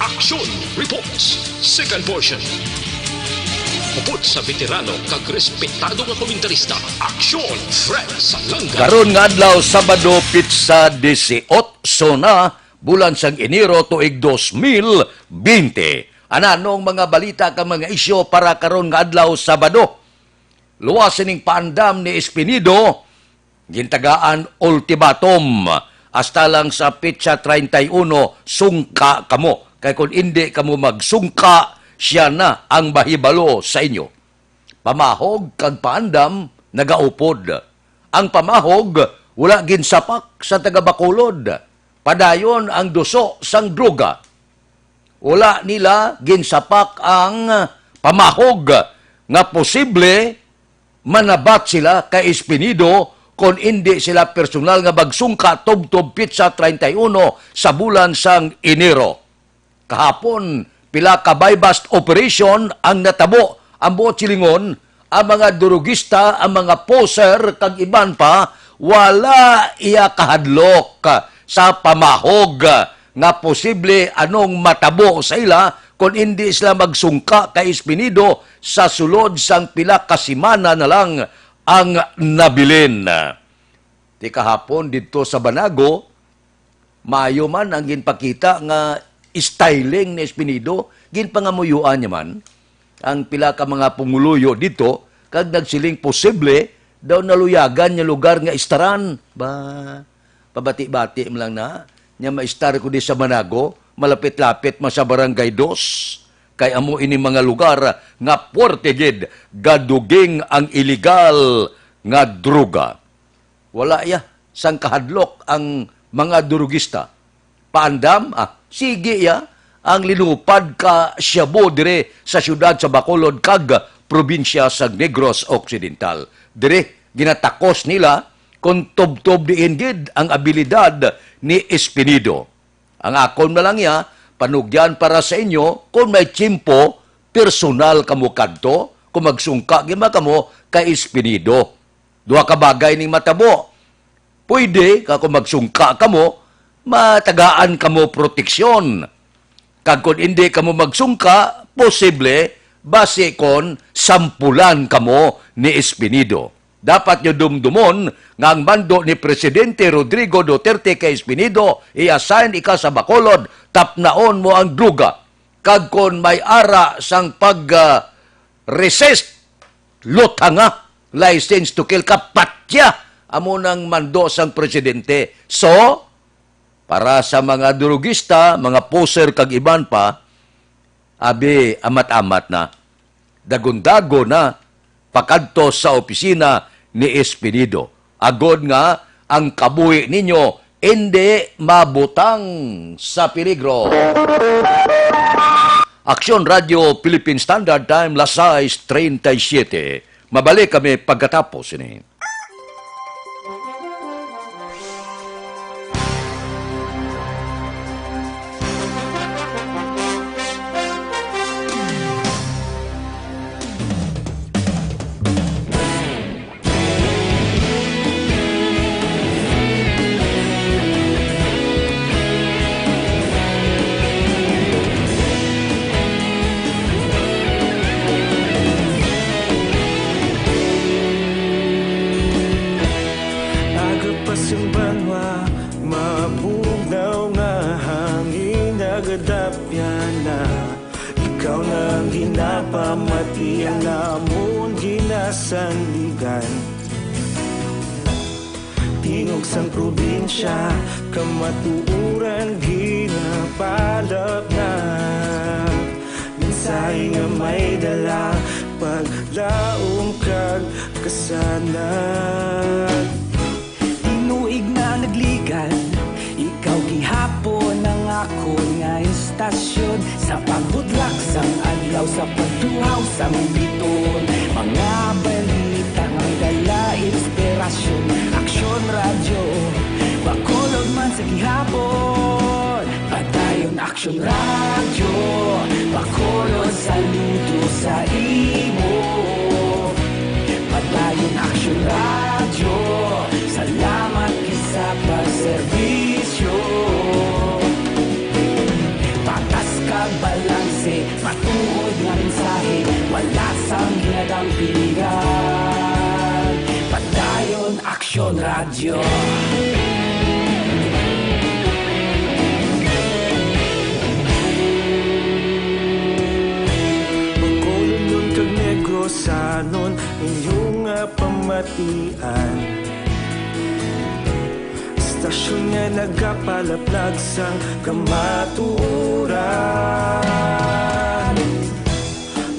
Action Reports, second portion. Upod sa veterano kag respetado nga komentarista, Action Fred Salanga. Karon nga adlaw Sabado pitsa 18 na bulan sang Enero tuig 2020. Anong mga balita ka mga isyo para karon nga adlaw Sabado? Luwasin ning paandam ni Espinido, gintagaan ultimatum hasta lang sa pitsa 31, sungka kamo. Kay kung hindi kamo magsungka, siya na ang bahibalo sa inyo. Pamahog kag paandam nagaupod. Ang pamahog wala ginsapak sa taga-Bacolod. Padayon ang duso sang droga. Wala nila ginsapak ang pamahog nga posible manabat sila kay Espinido kung hindi sila personal nga bagsungka tubtob pitsa 31 sa bulan sang Enero. Kahapon, pila ka buy-bust operation ang natabo ang buot silingon, ang mga durugista, ang mga poser, kag iban pa, wala iya kahadlok sa pamahog nga posible anong matabo sa ila kung hindi sila magsungka kay Espinido sa sulod sang pila ka semana na lang ang nabilin. Di kahapon dito sa Banago, maayo man ang ginpakita nga styling ni Espinido, ginpangamuyuan niya man, ang pila ka mga pumuluyo dito, kag nagsiling posible, daw naluyagan niya lugar nga istaran. Ba, pabati-bati mo lang na, niya maistar ko di sa Manago, malapit-lapit ma sa Barangay 2, kay amo ini mga lugar nga portegid, gaduging ang illegal nga droga. Wala ya, sang kahadlok ang mga durugista. Paandam, sige ya, ang linupad ka Siabo dire sa syudad sa Bacolod kag probinsya sa Negros Occidental. Dire, ginatakos nila kung tub-tub diin gid ang abilidad ni Espinido. Ang akon na lang ya, panugyan para sa inyo, kung may tsimpo, personal kamo kadto, kung magsungka gima kamo kay Espinido. Duha ka bagay ning matabo. Pwede, kung magsungka kamo, matagaan kamo proteksyon. Kag kung hindi kamo magsungka, posible, base kon sampulan kamo ni Espinido. Dapat nyo dumdumon nga ang mando ni Presidente Rodrigo Duterte kay Espinido, i-assign ika sa Bacolod, tapnaon mo ang druga. Kag kung may ara sang pag-resist, lutanga, license to kill, kapatya, amo nang mando sang Presidente. So, para sa mga durugista, mga poser kag iban pa, abi amat-amat na, dagon-dago na, pakadto sa opisina ni Espinido. Agod nga, ang kabuhi ninyo, hindi mabutang sa peligro. Aksyon Radio Philippine Standard Time, las 6:37. Mabalik kami pagkatapos ini. Pamati ang namon ginasandigan. Tingog sang probinsya, kamatuuran ginapalap na. Minsay nga may dala, paglaom kag kasanag. Inuig na nagligan, ikaw gihapon ang ako nga istasyon. Sa pagbudlak sang adlaw, sa pagtuhaw sang biton, mga balita ang dala inspirasyon. Aksyon radyo, Bacolod man sa gihapon. Padayon Aksyon radyo, Bacolod saludo sa imo. Padayon Aksyon radyo, salamat kisa pagserbisyo. Patas ka radyo. Pagkulong kag negosanon inyong pamatian. Stasyon nga nagapalaplag sang kamaturan.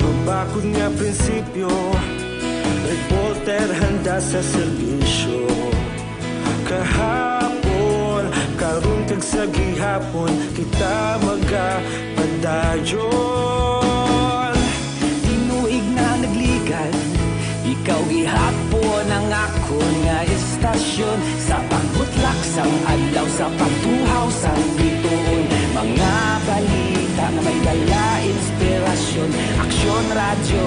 Mabakod nga prinsipyo, reporter handa sa serbisyo. Kahapon, karun kag sa gihapon, kita magapadayon. Tinuig na nagligan, ikaw gihapon ang ako nga istasyon. Sa pagbutlak sang adlaw, sa pagtuhaw sang bituon. Mga balita na may dala inspirasyon. Aksyon radyo,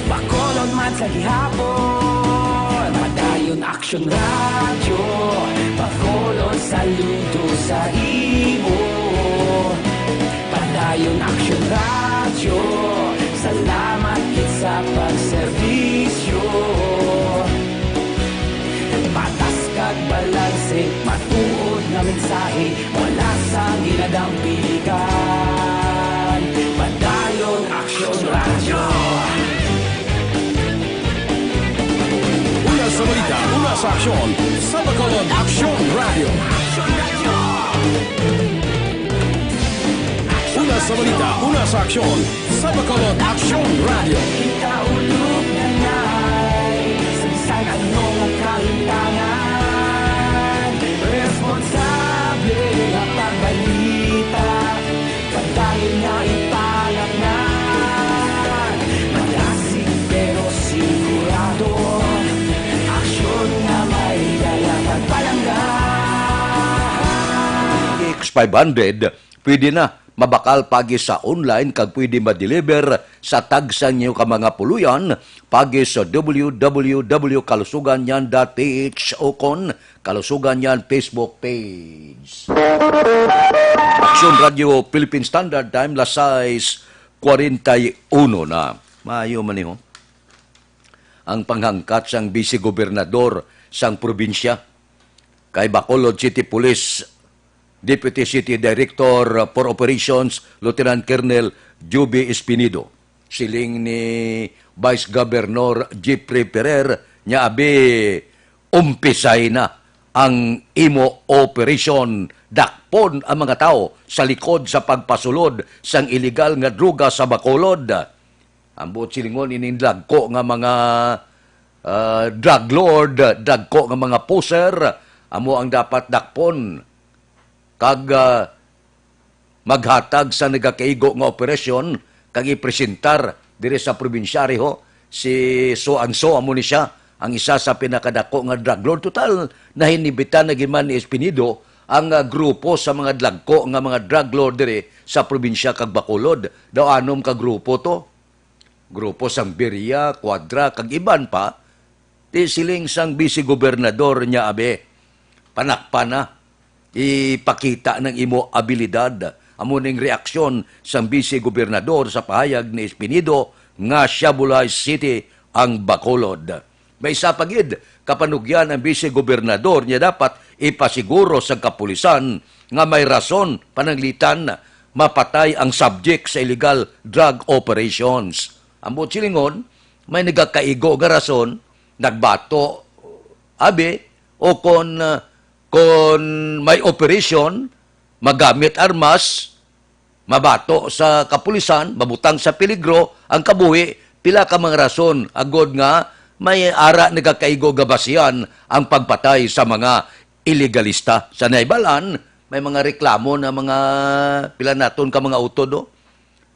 Bacolod man sa gihapon. Madayon Aksyon radyo, Bacolod saludo sa imo. Padayon Aksyon radyo, salamat kit sa pagserbisyo. Patas kag balanse, matuod na mensahe, wala sa ginadampikan. Padayon Aksyon radyo. Una sa balita, una sa aksyon, sa Bacolod Aksyon Radio. Una sa balita, una sa aksyon, sa Bacolod Aksyon Radio. Ikaulog na na'y sagsag anong ang kahintangan. Responsable na pagbalita, pagdayon na ipalaknan. Malasig pero sigurado, aksyon na may dala pagpalanggan. X500, pwede na mabakal pagi sa online kag pwede ma-deliver sa tagsan niyo ka mga puluyan pagi sa www.kalusuganyan.ph o kon Kalusuganyan Facebook page. Aksyon Radio Philippine Standard Time las 6:41 na. Maayo man niyo. Ang panghangkat sang vice-gobernador sang probinsya kay Bacolod City Police Deputy City Director for Operations, Lieutenant Colonel Juby Espinido. Siling ni Vice Governor Jeffrey Ferrer, nya abi umpisay na ang imo operation. Dakpon ang mga tao sa likod sa pagpasulod sang illegal nga droga sa Bacolod. Ambot silingon inindag ko nga mga drug lord, dagko nga mga poser, amo ang dapat dakpon kag maghatag sa nagakaigo nga operasyon kag ipresentar dire sa probinsyari ho si so amo ni siya ang isa sa pinakadako nga drug lord. Total na hinibitan na giman ni Espinido ang grupo sa mga dagko nga mga drug lord dire sa probinsya kag Bacolod. Daw anom ka grupo to, grupo sang Beria, Quadra kag iban pa. Di siling sang vice-gobernador niya abe panakpa na ipakita ng imo abilidad. Amo ning reaksyon sa vice-gobernador sa pahayag ni Espinido nga Siabulay City ang Bacolod. May isa pagid kapanugyan ang vice-gobernador niya dapat ipasiguro sa kapulisan nga may rason pananglitan mapatay ang subject sa illegal drug operations. Amo silingon may nagakaigo nga rason nagbato abe o kon may operation, magamit armas, mabato sa kapulisan, mabutang sa peligro, ang kabuhi, pila ka mga rason, agod nga, may ara nagakaigo gabasiyan ang pagpatay sa mga illegalista. Sa naibalan, may mga reklamo na mga pila naton ka mga autodo,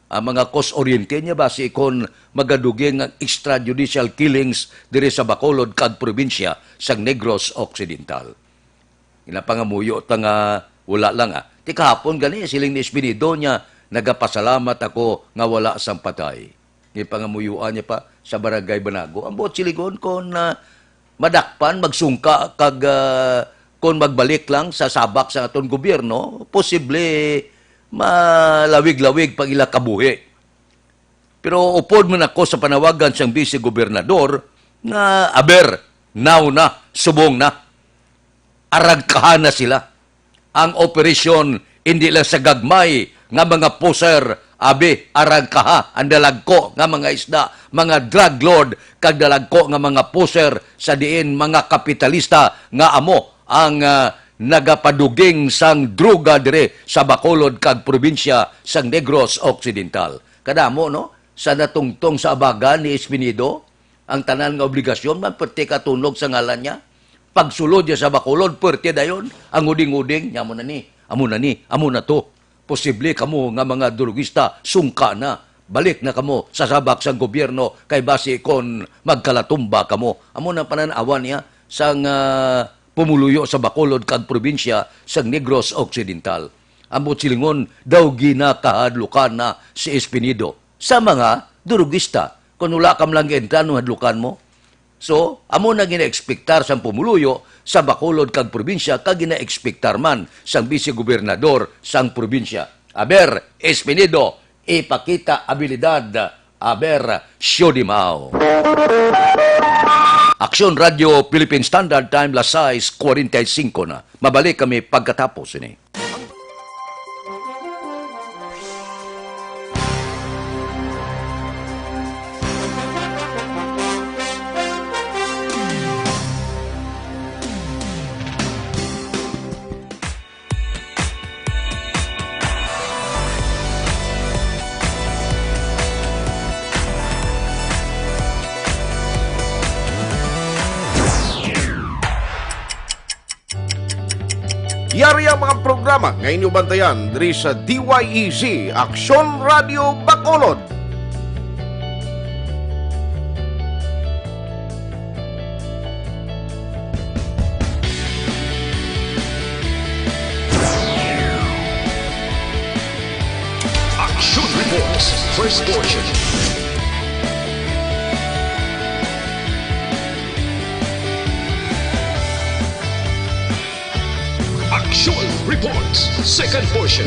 ang mga cause-oriented niya base kon magaduging ang extrajudicial killings dire sa Bacolod kag probinsya sa Negros Occidental. Inapangamuyo ta nga wala lang Ti kahapon gani siling ni Espinido niya nagapasalamat ako nga wala sang patay. Ipangamuyuan niya pa sa Barangay Banago. Ang buot siligon kon madakpan magsungka kag kon magbalik lang sa sabak sa aton gobyerno, posible malawig-lawig pag ila kabuhi. Pero upod man ako sa panawagan siyang vice-gobernador nga aber, now na, subong na. aragkahan na sila. Ang operasyon hindi lang sa gagmay nga mga poser, abi, aragkaha, ang dalagko nga mga isda, mga drug lord, kag dalagko nga mga poser sa diin mga kapitalista nga amo ang nagapaduging sang druga dire sa Bacolod kag probinsya sang Negros Occidental. Kadamo, no? Sa natungtong sa abagan ni Espinido, ang tanan nga obligasyon, man perti katunog sa ngalan niya. Pagsulod niya sa Bacolod, perti dayon, ang uding-uding, amo na ni, amo na to. Posible kamo nga mga durugista, sungka na. Balik na kamo sa sabak sang gobyerno kay basi kon magkalatumba kamo. Amo na pananawan niya sang pumuluyo sa Bacolod kag probinsya sang Negros Occidental. Amot silingon daw ginakahadlukan na si Espinido sa mga durugista. Kung wala kam lang gentano hadlukan mo. So, amo na gina-ekspektar sang pumuluyo sa Bacolod kag probinsya kag gina-ekspektar man sang vice-gobernador sang probinsya. Aber, Espinido, ipakita abilidad. Aber, Siodimao. Aksyon Radio Philippine Standard Time, las 6:45 na. Mabalik kami pagkatapos ini. Yari ang mga programa nga inyong bantayan diri sa DYEZ Aksyon Radio Bacolod. Action Reports, first portion. Action Reports, second portion.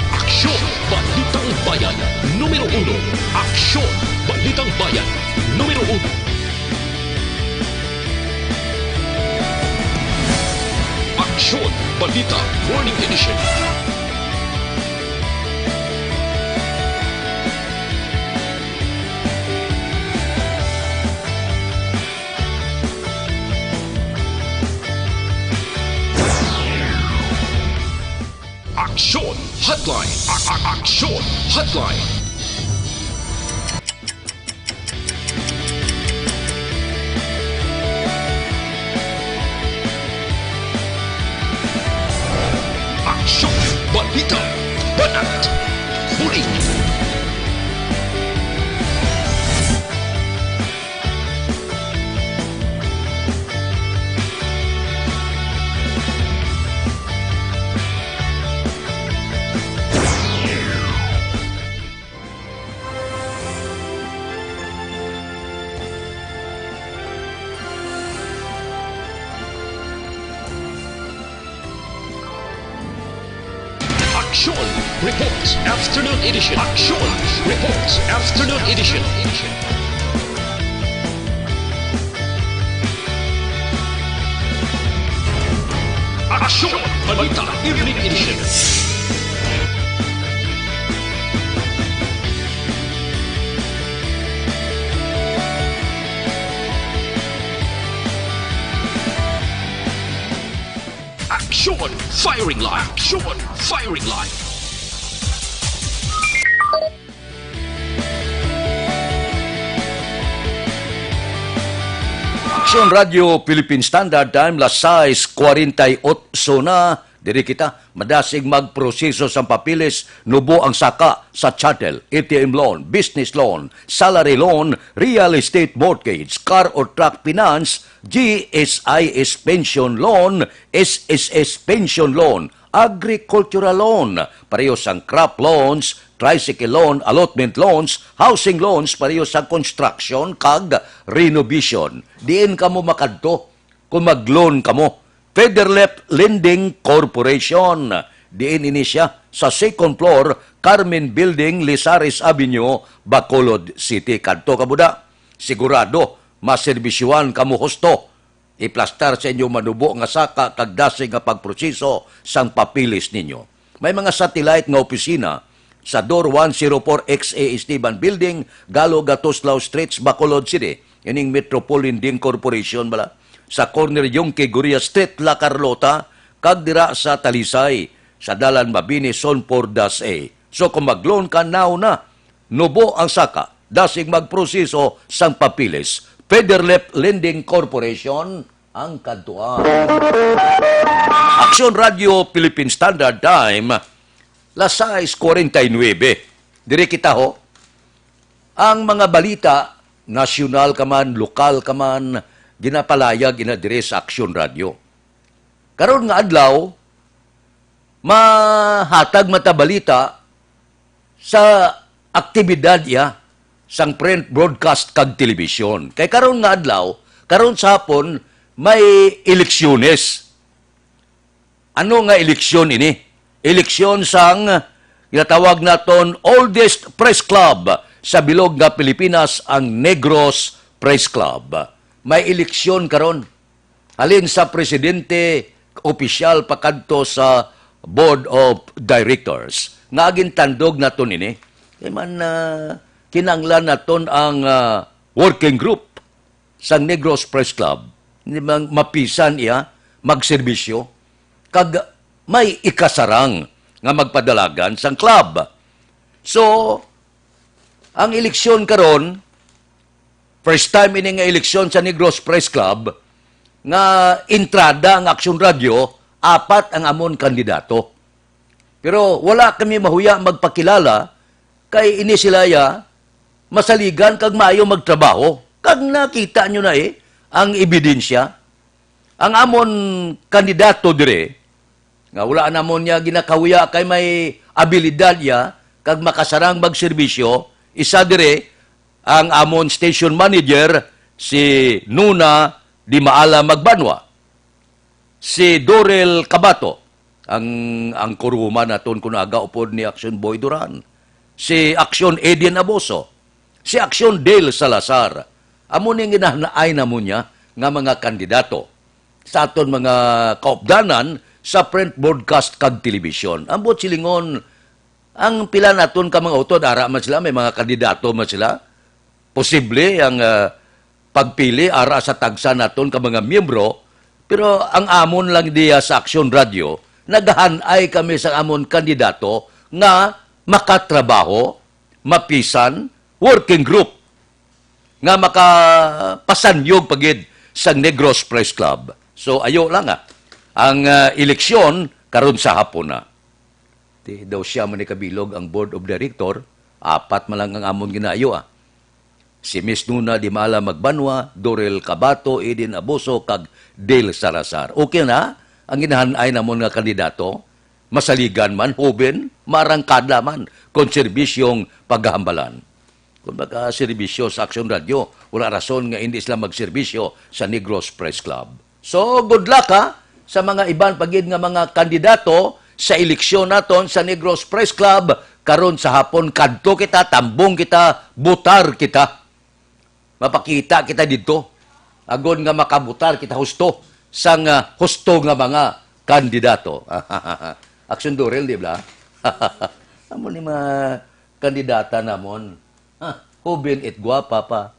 Aksyon Balitang Bayan, numero 1. Aksyon Balitang Bayan, numero 1. Aksyon Balita Morning Edition. Aksyon Hotline. Aksyon Hotline. Aksyon Balita Banat Huli. Action Reports Afternoon Edition. Action Reports Afternoon Edition. Action Balita Evening Edition. Action Firing Line. Action Firing Line. Aksyon Radio Philippine Standard Time, las 6:48 na. Diri kita madasig magproseso sa papilis, nubo ang saka sa chattel, ATM loan, business loan, salary loan, real estate mortgage, car or truck finance, GSIS pension loan, SSS pension loan, agricultural loan, pareho sang crop loans, tricycle loan, allotment loans, housing loans, pareho sang construction kag renovation. Diin kamo makadto kung mag-loan kamo. Federlep Lending Corporation. Diin ini siya sa second floor, Carmen Building, Lizares Avenue, Bacolod City. Kadto kabuda. Sigurado, maserbisyuan kamo husto. iplastar sa inyo manubo nga saka kag dasig nga pagproseso sang papilis ninyo. May mga satellite nga opisina sa Door 104XA Esteban Building, Galo Gatoslao Street, Bacolod City. Ining Metropolitan Corporation bala. Sa corner Yongke Guria Street, La Carlota, kag dira sa Talisay, sa Dalan Mabini, Sonpordas A. So kung mag-loan ka now na, nubo ang saka, dasig magproseso sang papilis. Federlep Lending Corporation ang kantuan. Action Radio Philippine Standard Time, las 6:49. Dire kita ho, ang mga balita, nasyonal ka man, lokal ka man, ginapalayag inadire sa Action Radio. Karon nga adlaw, mahatag mata balita sa aktibidad ya sang print broadcast kag telebisyon. Kay karon nga adlaw, karon sa hapon may eleksyones. Ano nga eleksyon ini? Eleksyon sang ginatawag naton oldest press club sa bilog nga Pilipinas, ang Negros Press Club. May eleksyon karon. Halin sa presidente, opisyal pakadto sa Board of Directors. Nga agintandog naton ini. Kay man kinanglan naton ang working group sa Negros Press Club. Mapisan iya, magserbisyo, kag may ikasarang nga magpadalagan sang club. So, ang eleksyon karon, first time ini nga eleksyon sa Negros Press Club, nga entrada ang Action Radio, 4 ang amon kandidato. Pero wala kami mahuya magpakilala, kay ini sila ya, masaligan kag maayo magtrabaho. Kag nakita nyo na ang ebidensya. Ang amon kandidato dire, nga wala namon niya ginakahuya kay may abilidad ya, kag makasarang magserbisyo, isa dire, ang amon station manager, si Nuna Di Maala Magbanwa. Si Dorel Cabato, ang kuruma naton kung agaupod ni Action Boy Duran. Si Action Edien Aboso. Si Action Dale Salazar. Amon yung ginahanay na mo niya nga mga kandidato sa aton mga kaupdanan sa print broadcast kag television. Ambot silingon, ang pila naton ka mga utod, ara man sila, may mga kandidato man sila. Posible ang pagpili ara sa tagsa naton ka mga miyembro, pero ang amon lang diya sa Action Radio, naghanay kami sa amon kandidato nga makatrabaho, mapisan, working group, nga makapasanyog pagid sa Negros Press Club. So, ayo lang ang eleksyon karon sa hapon na. Di daw siya man kabilog ang Board of Director, 4 man lang ang amon ginaayo Si Miss Nuna Di Maala Magbanwa, Dorel Cabato, Edin Aboso, kag Dale Salazar. Okay na? Ang ginahanay namon nga kandidato, masaligan man, hoben, marangkada man, konserbisyong paghahambalan. Kung baka serbisyo sa Action Radio, wala rason nga hindi sila magserbisyo sa Negros Press Club. So, good luck sa mga ibang pagid nga mga kandidato sa eleksyon naton sa Negros Press Club. Karon sa hapon, kadto kita, tambong kita, butar kita. Mapakita kita dito. Agon nga makabutar kita husto sang husto nga mga kandidato. Action Dorel, di ba? Amo ni mga kandidata namon. Hubin it guwapa pa.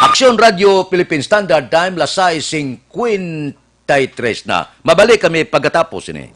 Action Radio Philippine Standard Time, las 6:53 na. Mabalik kami pagkatapos ini.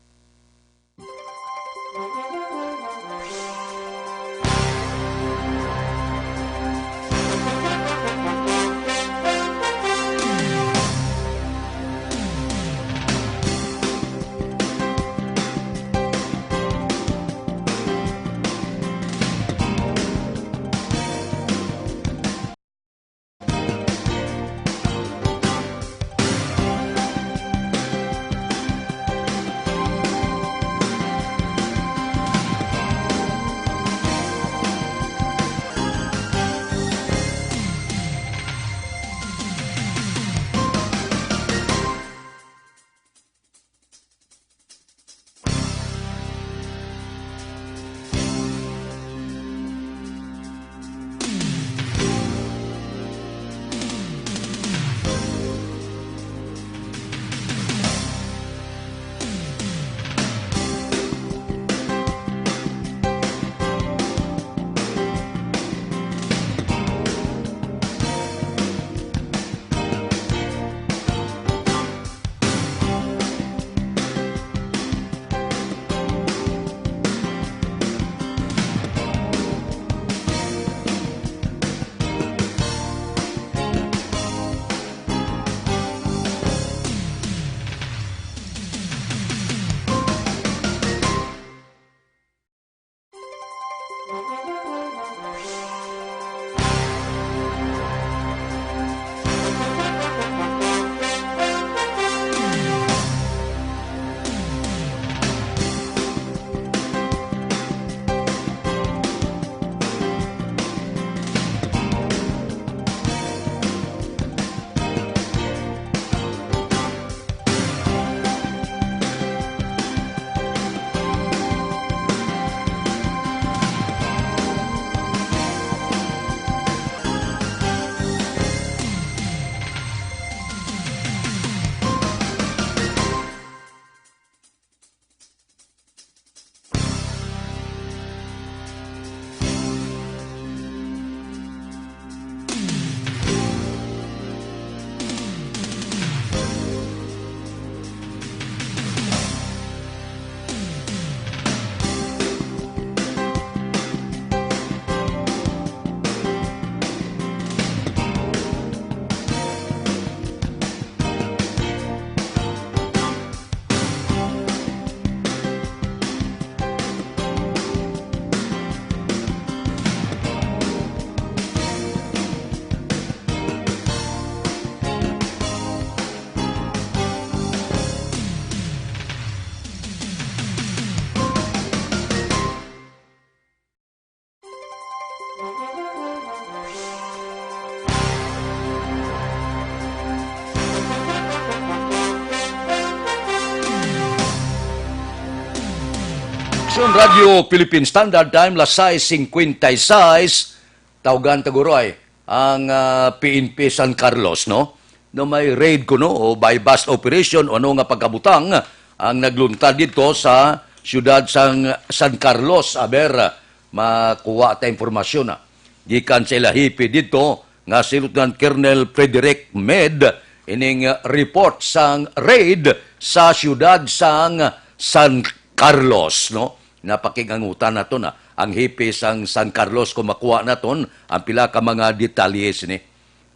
Aksyon Radio Philippine Standard Time, lasay 56, tawgan taguroy ang PNP San Carlos, no? No may raid ko, no? O by bust operation, o ano nga pagkabutang ang nagluntad dito sa siyudad San Carlos. Aber, makuha ta informasyon na. Gikan sa ilahipi dito, nga si Lieutenant Colonel Frederick Med, ining report sang raid sa siyudad sang San Carlos, no? Napakigangutan na to na ang hipi sang San Carlos kung makuha na ton ang pila ka mga detalyes ni.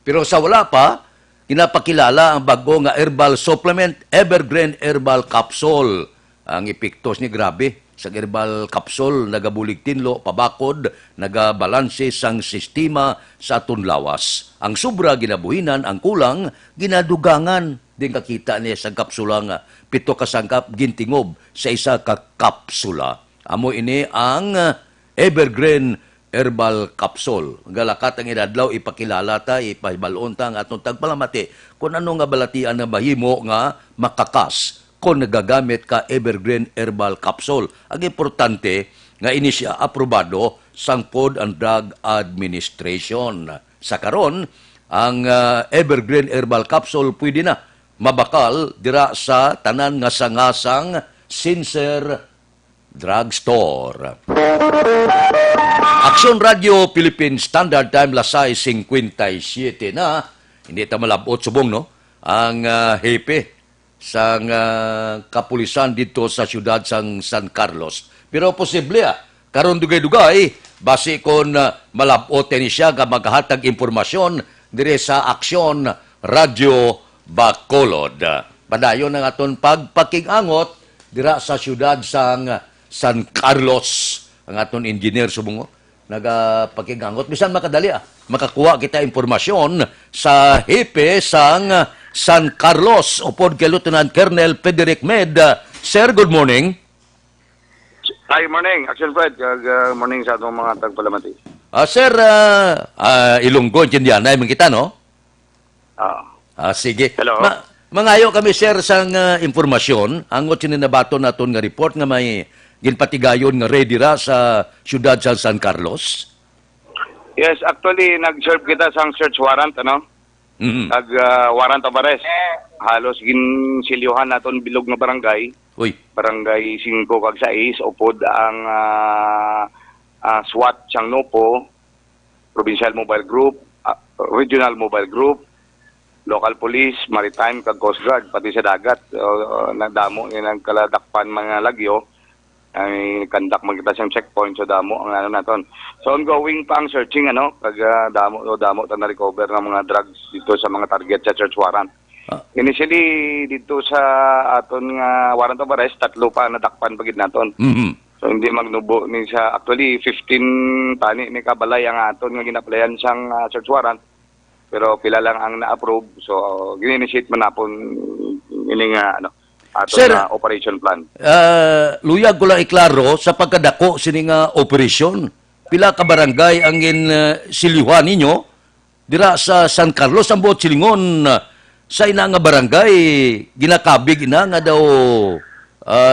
Pero sa wala pa, kinapakilala ang bago nga herbal supplement, Evergreen Herbal Capsule. Ang epektos ni grabe sa herbal capsule, nagabulig tinlo, pabakod, nagabalanse sang sistema sa aton lawas. Ang sobra ginabuhinan, ang kulang, ginadugangan. Din kakita niya sa kapsula nga, 7 ka sangkap gintingob sa isa ka kapsula. Amo ini ang Evergreen Herbal Capsule. Galakat ang inadlaw, ipakilala ta, ipahibalon ta ang atong tagpalamati kung ano nga balatian na bahimo nga makakas kung nagagamit ka Evergreen Herbal Capsule. Ang importante nga ini siya aprobado sang Food and Drug Administration. Sa karon, ang Evergreen Herbal Capsule pwede na mabakal dira sa tanan nga sangasang Sincere Drugstore. Aksyon Radio Philippine Standard Time, lasay 57 na. Hindi ta malabot subong, no? Ang hepe sang kapulisan dito sa siyudad sang San Carlos. Pero posible karon dugay-dugay base kon malabot ni siya nga maghatag impormasyon dire sa Aksyon Radio Bacolod. Padayon ang aton pagpakigangot dira sa siyudad sang San Carlos. Ang aton engineer subong nagapakigangot bisan makadali makakuha kita impormasyon sa hepe sang San Carlos upod kay Lieutenant Colonel Frederick Med. Sir, good morning. Hi, morning. Action Fred. Good morning sa atong mga tagpalamati. Sir, Ilonggo, Indiana, man kita, no? Sige. Hello. Mangayo kami, sir, sang impormasyon. Angot sininabato naton nga report nga may ginpatigayon nga ready ra sa siyudad sa San Carlos. Yes, actually, nag-serve kita sang search warrant, ano? Warrant of arrest. Halos ginsilyuhan naton bilog nga barangay. Uy. Barangay 5 kag 6 upod ang SWAT siyang Nopo, Provincial Mobile Group, Regional Mobile Group, Local Police, Maritime kag Coast Guard pati sa dagat. Nagdamo ng kaladakpan mga lagyo. Ay kandak magkita siyang checkpoint so damo ang ano naton. So ongoing pa ang searching ano kag damo ta na recover ng mga drugs dito sa mga target sa search warrant. Initially dito sa aton nga warrant of arrest 3 pa nadakpan pagid naton. So hindi magnubo ni sa actually 15 tani ni kabalay ang aton nga ginaplayan siyang search warrant. Pero pila lang ang na-approve so gin-initiate man napon ini nga ano ato Sir, na operation plan. Luyag ko lang iklaro sa pagkadako sini nga operasyon. Pila ka barangay ang silihuan ninyo dira sa San Carlos ang buot silingon sa ina nga barangay ginakabig ina nga daw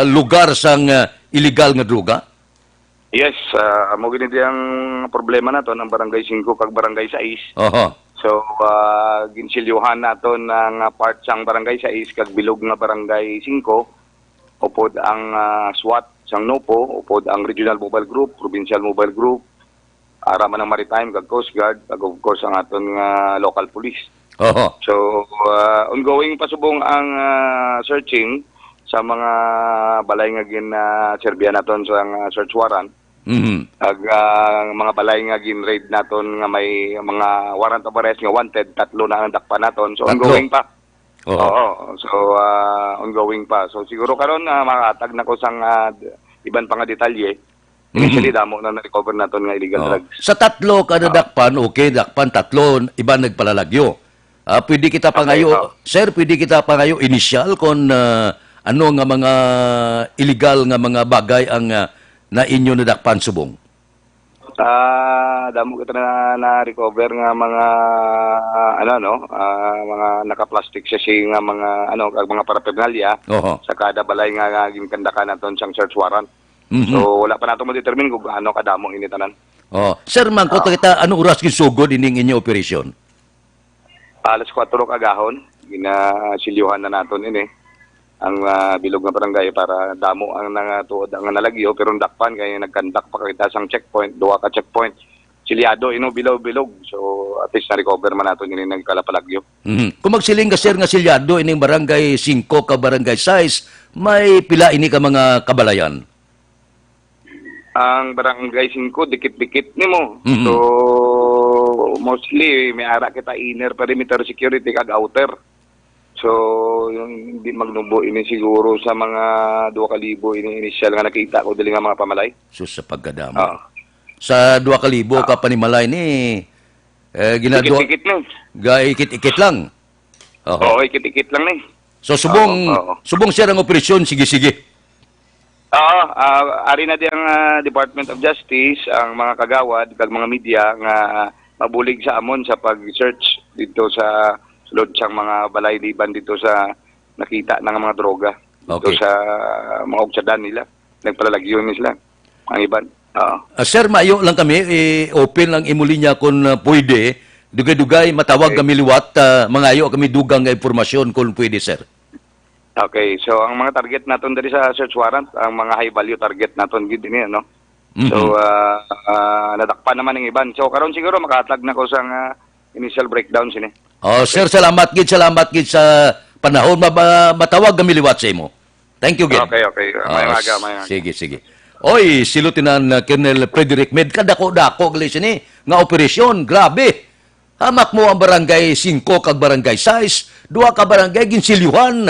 lugar sang illegal nga droga. Yes, amo gini ang problema nato ng barangay 5 kag barangay 6. So, ginsilyuhan nato ng part sang barangay 6 kag bilog nga barangay 5 upod ang SWAT sang Nopo, upod ang Regional Mobile Group, Provincial Mobile Group, araman ng Maritime kag Coast Guard, kag of course ang aton local police. So, ongoing pa subong ang searching sa mga balay nga gin-serbihan naton sa search warrant. Ag mga balay nga gin-raid naton nga may mga warrant of arrest nga wanted, 3 na nadakpan naton. So ongoing pa. Oo. So ongoing pa. So siguro karon makatag na ko sang iban pa nga detalye. Initially damo na na-recover naton nga illegal drugs. Sa 3 ka nadakpan, okay, dakpan 3, iba nagpalalagyo. Pwede kita pangayo, sir, pwede kita pangayo initial kung ano nga mga illegal nga mga bagay ang na inyo nadakpan subong? Damo kita na recover nga mga mga naka-plastic sachet nga mga kag mga paraphernalia sa kada balay nga ginkandakan naton sang search warrant. Mhm. So wala pa nato mo determine kung gaano kadamong initanan. Oh, sir, man, kung kita, ano oras gisugod ining inyo operasyon? Alas 4 kagahon, ginasilyuhan na naton ini ang bilog nga barangay para damo ang tuod ang nalagyo pero dakpan kay nagkandak pa kita sang checkpoint, duha ka checkpoint. Silyado ino bilog-bilog. So at least na-recover man naton ini nagkalapalagyo. Mhm. Kung magsiling ka, sir, nga silyado ining barangay 5 ka barangay 6, may pila ini ka mga kabalayan? Ang barangay 5 dikit-dikit nimo. Mhm. So mostly may ara kita inner perimeter security kag outer. So yung hindi magnubo ini siguro sa mga 2,000 ini initial nga nakita ko dili nga mga pamalay. Sus, sa pagkadamo. Ah. Sa 2,000 ka panimalay ni, ginadwa, Dikit-dikit ni. ikit-ikit lang. Oho. Oo, ikit-ikit lang ni. So, subong, Oo. subong sir ang operasyon, sige-sige. Oo, ari na di ang Department of Justice, ang mga kagawad, kag mga media nga mabulig sa amon sa pag-search dito sa sulod siyang mga balay liban dito sa nakita ng mga droga. Dito Okay. sa mga ogsadan nila. Nagpalalagyo ni sila. Ang iban. Oo. Sir, maayo lang kami, open lang imulinya kung pwede. Dugay-dugay, matawag Okay. kami liwat, mangayo kami dugang nga impormasyon kung pwede, sir. Okay, so ang mga target naton diri sa search warrant, ang mga high value target naton gid ni no. Mhm. So nadakpan naman ng iban. So karon siguro makaatlag na ko sa initial breakdown sini. Oh, sir, salamat gid sa panahon. Matawag kami liwat sa imo. Thank you, gid. Okay. May maga. Sige. Oy, si Lieutenant Colonel Frederick Med, kadako-dako gali sini nga operasyon, grabe. Hamak mo ang barangay 5 kag barangay 6, 2 ka barangay ginsilyuhan.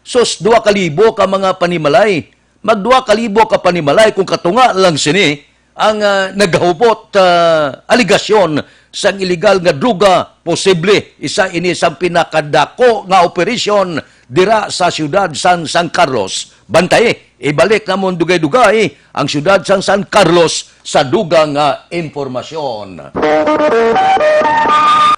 Sos 2,000 ka mga panimalay. Mag 2,000 ka panimalay kung katunga lang sini ang naghahubot aligasyon sa illegal nga druga, posible isa ini sa pinakadako nga operasyon dira sa siyudad San Carlos. Bantay, ibalik namon dugay-dugay ang siyudad San Carlos sa dugang nga impormasyon.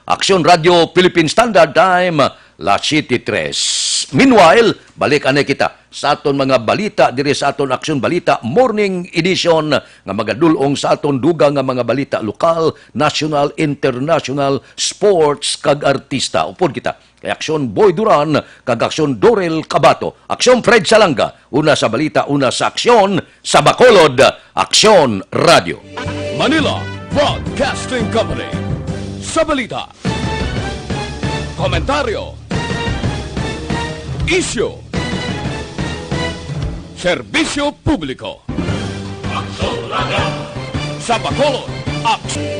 Aksyon Radio Philippine Standard Time, La City 3. Meanwhile, balik anay kita sa aton mga balita diri sa aton Aksyon Balita Morning Edition nga magadulong sa aton dugang nga mga balita lokal, national, international, sports kag artista. Upod kita kay Aksyon Boy Duran kag Aksyon Dorel Cabato. Aksyon Fred Salanga, una sa balita, una sa aksyon sa Bacolod, Aksyon Radio. Manila Broadcasting Company. Sa balita, komentaryo, isyu, serbisyo publiko. Sa Bacolod,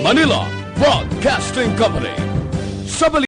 Manila Broadcasting Company. Sa balita.